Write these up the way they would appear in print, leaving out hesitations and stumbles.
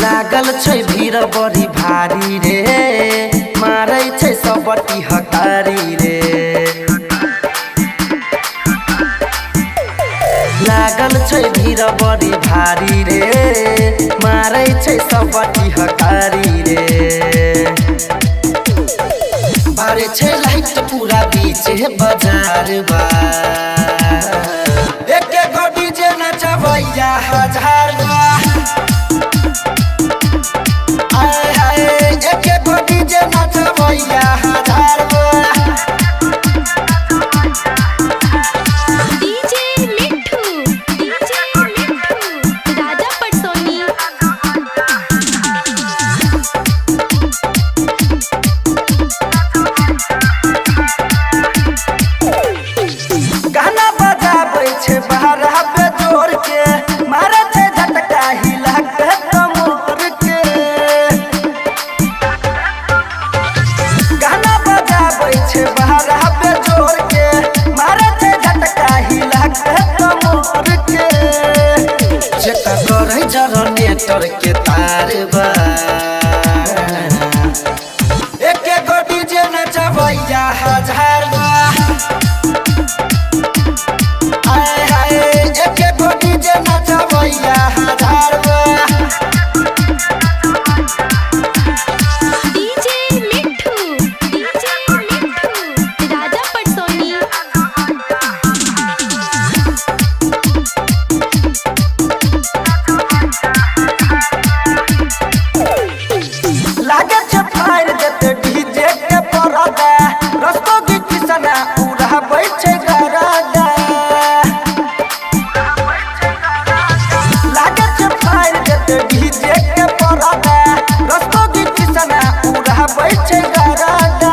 लागल छै भीड़ बड़ी भारी रे, मारै छै सबटी हकारी रे। लागल छै भीड़ बड़ी भारी रे, मारै छै सबटी हकारी रे। बारे छै लाइट पूरा बीच बाजार बा, एके गो डीजे नचबैया हजार बा। आए हाय एके गो डीजे नचबैया हजार बा। जनरेटर के तार बा, एके गो डीजे नचबैया हजार बा। आए हाय एके गो डीजे नचबैया हजार बा। रस्तोगी कृष्णा पूरा बैठे गरादा, लागे छै फायर देते डीजे के परदा। रस्तोगी कृष्णा पूरा बैठे गरादा,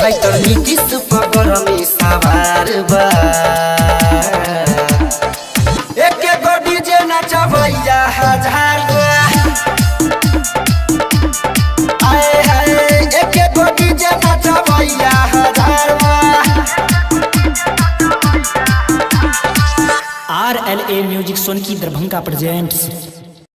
राइटर नीतीश पगर में सवार बा, एके गो डीजे नचबैया हजार बा। RLA म्यूजिक सोनकी दरभंगा प्रेजेंट्स।